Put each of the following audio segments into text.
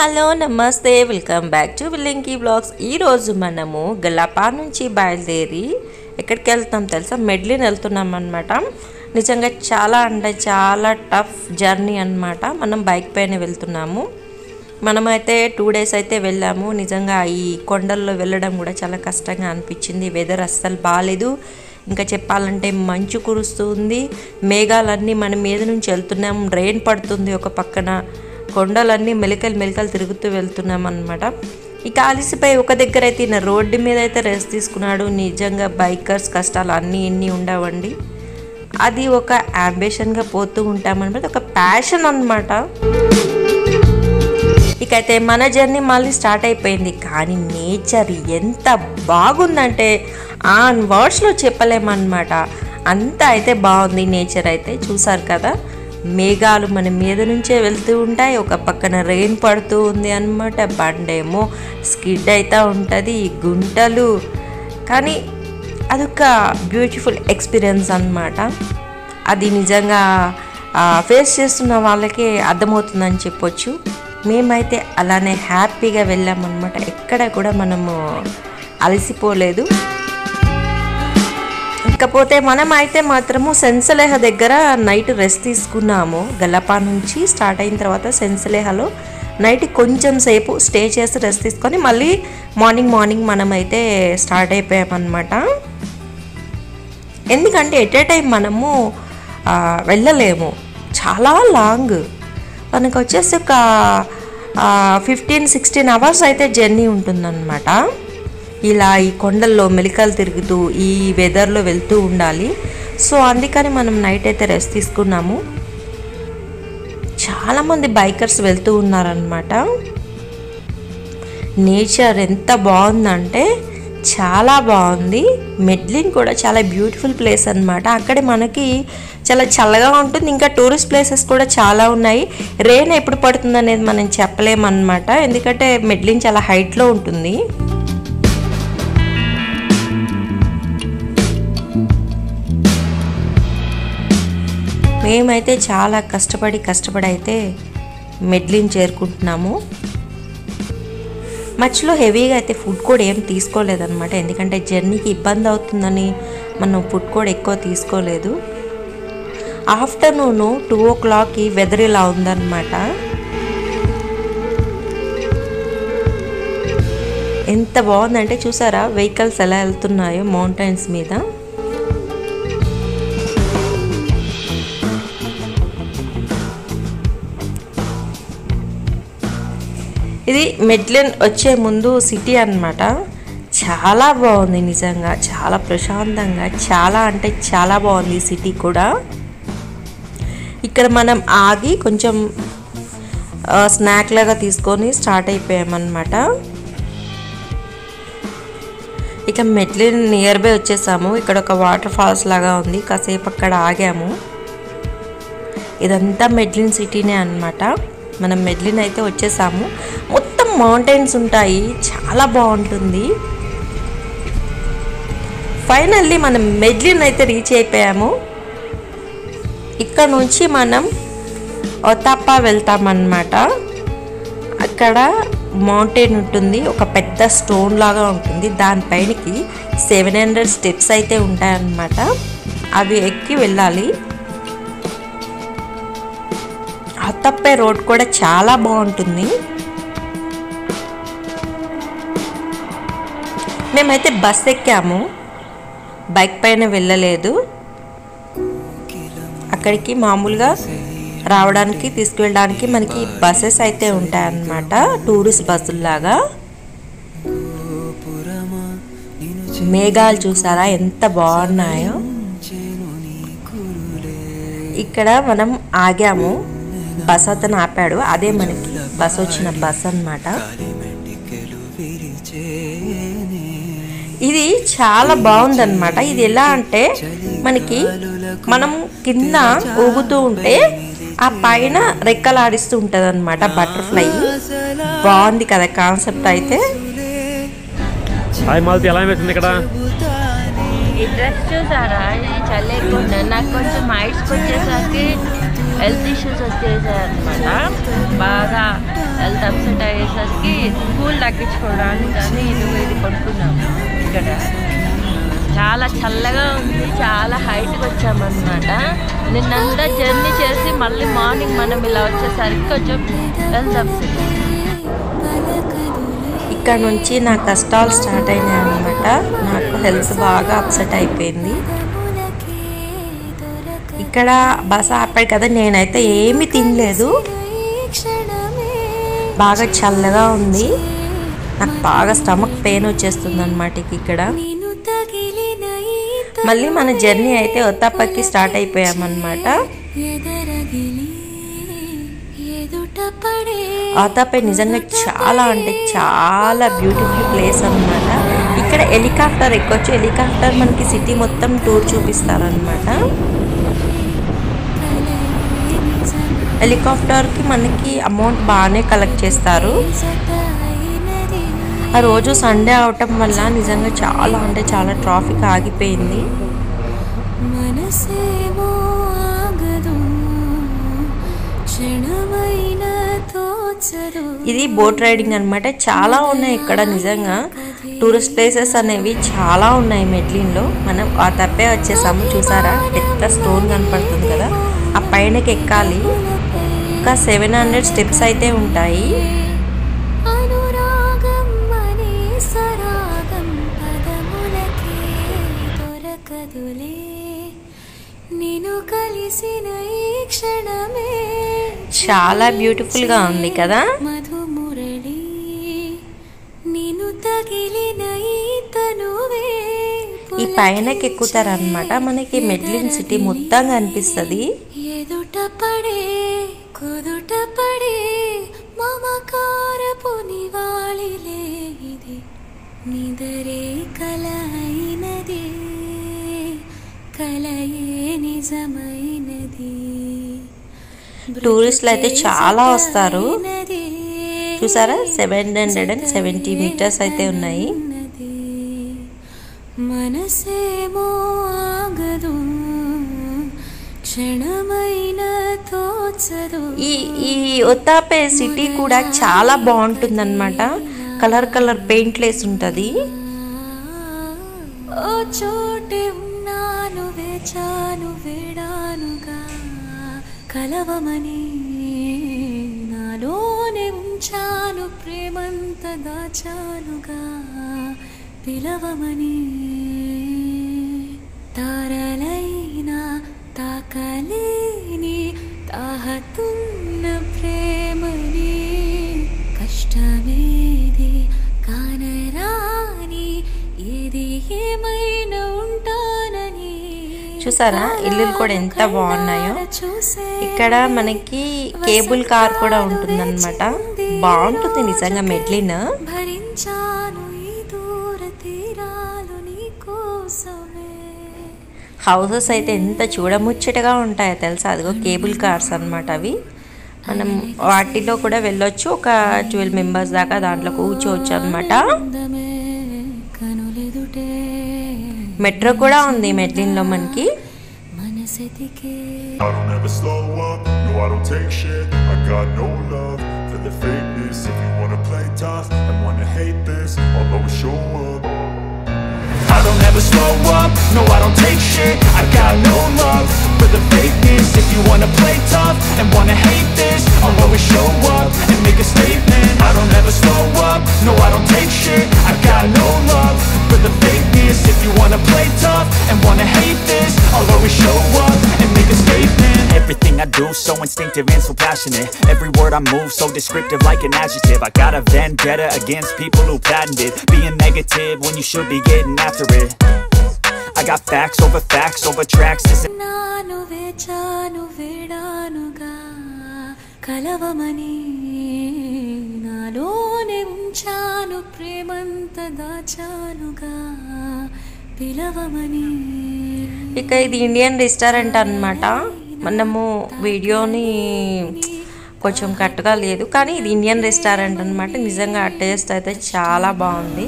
Hello నమస్తే welcome back to విల్లింకీ blogs. ఈరోజు మనము గలపా నుంచి బయలుదేరి ఎక్కడికి వెళ్తాం తెలుసా? మెడ్లిన్ వెళ్తున్నాం అనమాట. నిజంగా చాలా అంటే చాలా టఫ్ జర్నీ అనమాట. మనం బైక్ పైన వెళ్తున్నాము. మనమైతే 2 days అయితే వెళ్ళాము. నిజంగా ఈ కొండల్లో వెళ్ళడం కూడా చాలా కష్టంగా అనిపించింది. వెదర్ అస్సలు బాగాలేదు. ఇంకా చెప్పాలంటే మంచు కురుస్తుంది, మేఘాలన్నీ మన మీద నుంచి వెళ్తున్నాం, రెయిన్ పడుతుంది, ఒక పక్కన కొండలన్నీ మెలికలు తిరుగుతూ వెళ్తున్నాం అనమాట. ఇక అలసిపోయి ఒక దగ్గర అయితే ఈయన రోడ్డు మీద అయితే రెస్ట్ తీసుకున్నాడు. నిజంగా బైకర్స్ కష్టాలు అన్నీ ఇన్ని ఉండవండి. అది ఒక అంబిషన్గా పోతూ ఉంటామన్నమాట, ఒక ప్యాషన్ అనమాట. ఇకైతే మన జర్నీ మళ్ళీ స్టార్ట్ అయిపోయింది. కానీ నేచర్ ఎంత బాగుందంటే ఆ వర్డ్స్లో చెప్పలేమన్నమాట. అంత అయితే బాగుంది నేచర్ అయితే. చూసారు కదా, మేఘాలు మన మీద నుంచే వెళ్తూ ఉంటాయి, ఒక పక్కన రెయిన్ పడుతూ ఉంది అన్నమాట. బండేమో స్కిడ్ అవుతూ ఉంటుంది, గుంటలు. కానీ అదొక బ్యూటిఫుల్ ఎక్స్పీరియన్స్ అన్నమాట. అది నిజంగా ఫేస్ చేస్తున్న వాళ్ళకే అర్థమవుతుందని చెప్పొచ్చు. మేమైతే అలానే హ్యాపీగా వెళ్ళామన్నమాట. ఎక్కడ కూడా మనము అలసిపోలేదు. ఇకపోతే మనం అయితే మాత్రము సెన్సలేహ దగ్గర నైట్ రెస్ట్ తీసుకున్నాము. గలపా నుంచి స్టార్ట్ అయిన తర్వాత సెన్సలేహలో నైట్ కొంచెం సేపు స్టే చేసి రెస్ట్ తీసుకొని మళ్ళీ మార్నింగ్ మనమైతే స్టార్ట్ అయిపోయామన్నమాట. ఎందుకంటే ఎట్ ఏ టైం మనము వెళ్ళలేము, చాలా లాంగ్. మనకు వచ్చేసి ఒక 15-16 hours అయితే జర్నీ ఉంటుందన్నమాట. ఇలా ఈ కొండల్లో మెలికలు తిరుగుతూ ఈ వెదర్లో వెళ్తూ ఉండాలి. సో అందుకని మనం నైట్ అయితే రెస్ట్ తీసుకున్నాము. చాలామంది బైకర్స్ వెళ్తూ ఉన్నారనమాట. నేచర్ ఎంత బాగుందంటే చాలా బాగుంది. మెడ్లిన్ కూడా చాలా బ్యూటిఫుల్ ప్లేస్ అనమాట. అక్కడే మనకి చాలా చల్లగా ఉంటుంది. ఇంకా టూరిస్ట్ ప్లేసెస్ కూడా చాలా ఉన్నాయి. రెయిన్ ఎప్పుడు పడుతుంది అనేది మనం చెప్పలేమన్నమాట, ఎందుకంటే మెడ్లిన్ చాలా హైట్లో ఉంటుంది. మేమైతే చాలా కష్టపడి అయితే మెడ్లిన్ చేరుకుంటున్నాము. మధ్యలో హెవీగా అయితే ఫుడ్ కూడా ఏం తీసుకోలేదన్నమాట, ఎందుకంటే జర్నీకి ఇబ్బంది అవుతుందని మనం ఫుడ్ కూడా ఎక్కువ తీసుకోలేదు. ఆఫ్టర్నూన్ 2 o'clockకి వెదర్ ఇలా ఉందన్నమాట. ఎంత బాగుందంటే చూసారా వెహికల్స్ ఎలా వెళ్తున్నాయో మౌంటైన్స్ మీద. ఇది మెడ్లిన్ వచ్చే ముందు సిటీ అన్నమాట. చాలా బాగుంది నిజంగా, చాలా ప్రశాంతంగా, చాలా అంటే చాలా బాగుంది సిటీ కూడా. ఇక్కడ మనం ఆగి కొంచెం స్నాక్ లాగా తీసుకొని స్టార్ట్ అయిపోయామన్నమాట. ఇక మెడ్లిన్ నియర్ బై వచ్చేసాము. ఇక్కడ ఒక వాటర్ ఫాల్స్ లాగా ఉంది, కాసేపు అక్కడ ఆగాము. ఇదంతా మెడ్లిన్ సిటీనే అన్నమాట. మనం మెడ్లిన్ అయితే వచ్చేసాము. మొత్తం మౌంటైన్స్ ఉంటాయి, చాలా బాగుంటుంది. ఫైనల్లీ మనం మెడ్లిన్ అయితే రీచ్ అయిపోయాము. ఇక్కడ నుంచి మనం ఒతాపా వెళ్తామన్నమాట. అక్కడ మౌంటైన్ ఉంటుంది, ఒక పెద్ద స్టోన్ లాగా ఉంటుంది. దానిపైనకి 700 steps అయితే ఉంటాయన్నమాట. అవి ఎక్కి వెళ్ళాలి. ఒతాపా రోడ్ కూడా చాలా బాగుంటుంది. మేమైతే బస్ ఎక్కాము, బైక్ పైన వెళ్ళలేదు. అక్కడికి మామూలుగా రావడానికి తీసుకువెళ్ళడానికి మనకి బస్సెస్ అయితే ఉంటాయన్నమాట, టూరిస్ట్ బస్సుల్లాగా. మేఘాలు చూసారా ఎంత బాగున్నాయో. ఇక్కడ మనం ఆగాము, బస్ అతను ఆపాడు, అదే మనకి బస్ వచ్చిన బస్ అన్నమాట. ఇది చాలా బాగుందన్నమాట. ఇది ఎలా అంటే మనకి మనం కింద ఊగుతూ ఉంటే ఆ పైన రెక్కలాడిస్తూ ఉంటుంది అన్నమాట, బటర్ఫ్లై. బాగుంది కదా కాన్సెప్ట్ అయితే. ఇక్కడ ఈ డ్రెస్ చూసారా, ఇది చల్లేకుండా నాకు కొంచెం హైట్స్కి వచ్చేసరికి హెల్త్ ఇష్యూస్ వచ్చేసాయి అనమాట. బాగా హెల్త్ అప్సెట్ అయ్యేసరికి కూల్ తగ్గించుకోవడానికి కానీ ఇది కొనుక్కున్నాము. ఇక్కడ చాలా చల్లగా ఉంది, చాలా హైట్కి వచ్చామన్నమాట. నిన్నంతా జర్నీ చేసి మళ్ళీ మార్నింగ్ మనం ఇలా వచ్చేసరికి కొంచెం హెల్త్ అప్సెట్. ఇక్కడ నుంచి నా కష్టాలు స్టార్ట్ అయినాయి అన్నమాట. నాకు హెల్త్ బాగా అప్సెట్ అయిపోయింది. ఇక్కడ బస్ ఆపాడు కదా, నేనైతే ఏమీ తినలేదు. బాగా చల్లగా ఉంది, నాకు బాగా స్టమక్ పెయిన్ వచ్చేస్తుంది అన్నమాట. ఇక్కడ మళ్ళీ మన జర్నీ అయితే ఒత్తాపకి స్టార్ట్ అయిపోయామన్నమాట. ఒత్తాపై నిజంగా చాలా అంటే చాలా బ్యూటిఫుల్ ప్లేస్ అన్నమాట. ఇక్కడ హెలికాప్టర్ ఎక్కొచ్చు. హెలికాప్టర్ మనకి సిటీ మొత్తం టూర్ చూపిస్తారనమాట. హెలికాప్టర్కి మనకి అమౌంట్ బాగానే కలెక్ట్ చేస్తారు. ఆ రోజు సండే అవటం వల్ల నిజంగా చాలా అంటే చాలా ట్రాఫిక్ ఆగిపోయింది. ఇది బోట్ రైడింగ్ అనమాట. చాలా ఉన్నాయి ఇక్కడ. నిజంగా టూరిస్ట్ ప్లేసెస్ అనేవి చాలా ఉన్నాయి మెడ్లిన్లో. మనం ఆ తప్పే వచ్చేసాము. చూసారా, పెద్ద స్టోన్ కనపడుతుంది కదా, ఆ పైనకి ఎక్కాలి. ఒక 700 స్టెప్స్ అయితే ఉంటాయి. చాలా బ్యూటిఫుల్ గా ఉంది కదా. ఈ పైనకి ఎక్కుతారనమాట. మనకి మెడ్లిన్ సిటీ మొత్తం కనిపిస్తుంది. టూరిస్టులు అయితే చాలా వస్తారు. చూసారా, 770 మీటర్స్ అయితే ఉన్నాయి. మనసేమో ఆగదు, ఈ ఒత్తాపే సిటీ కూడా చాలా బాగుంటుంది అనమాట. కలర్ కలర్ పెయింట్ లేసి ఉంటుంది. ఓ చోటే ఉన్నాను, వేచాను, వేడానుగా కలవమని, నాలోనే ఉంచాను, ప్రేమంత దాచానుగా పిలవమని. తారలైనా తాకలేని తాహతున్న ప్రేమని, కష్టమేది కానరాని, ఏది ఏమైనా ఉంటానని. చూసారా, ఇల్లులు కూడా ఎంత బాగున్నాయో. ఇక్కడ మనకి కేబుల్ కార్ కూడా ఉంటుందన్నమాట. బాగుంటుంది నిజంగా మెడ్లిన్. హౌసెస్ అయితే ఎంత చూడముచ్చటగా ఉంటాయో తెలుసా. అదిగో కేబుల్ కార్స్ అన్నమాట అవి. మనం వాటిలో కూడా వెళ్ళొచ్చు. ఒక 12 మెంబర్స్ దాకా దాంట్లో కూర్చోవచ్చు అన్నమాట. మెట్రో కూడా ఉంది మెడ్లిన్ లో మనకి. I don't ever slow up, no I don't take shit. I got no love for the fakeness. If you wanna play tough and wanna hate this, I'll always show up and make a statement. I don't ever slow up, no I don't take shit. I got no love for the fakeness. If you wanna play tough and wanna hate this, I'll always show up and make a statement. Everything I do so instinctive and so passionate. Every word I move so descriptive like an adjective. I got a vendetta against people who patented being negative when you should be getting after it. I got facts over tracks. Nanu vechanu vedanuga kalavamani, nalone unchanu premanta dachanuga pilavamani. ఇక ఇది Indian restaurant అన్నమాట. మనము వీడియోని కొంచెం కరెక్ట్గా లేదు, కానీ ఇది ఇండియన్ రెస్టారెంట్ అనమాట. నిజంగా ఆ టేస్ట్ అయితే చాలా బాగుంది.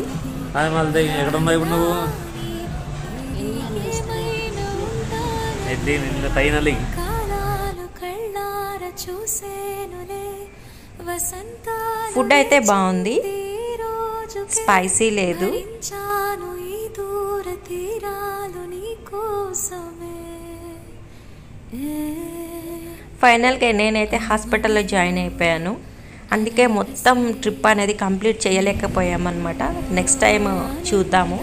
ఫుడ్ అయితే బాగుంది, స్పైసీ లేదు. ఫైనల్గా నేనైతే హాస్పిటల్లో జాయిన్ అయిపోయాను. అందుకే మొత్తం ట్రిప్ అనేది కంప్లీట్ చేయలేకపోయామన్నమాట. నెక్స్ట్ టైం చూద్దాము.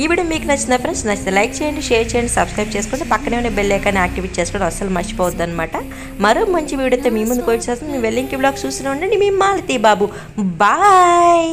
ఈ వీడియో మీకు నచ్చిన ఫ్రెండ్స్, నచ్చితే లైక్ చేయండి, షేర్ చేయండి, సబ్స్క్రైబ్ చేసుకోండి, పక్కనే ఉన్న బెల్ ఐకాన్ యాక్టివేట్ చేసుకోవడం అస్సలు మర్చిపోవద్దు అనమాట. మరో మంచి వీడియోతో మీ ముందుకు వచ్చేస్తాను. మీ వెల్లింకి బ్లాగ్ చూస్తూనే ఉండండి. మీ మాలతి బాబు. బాయ్.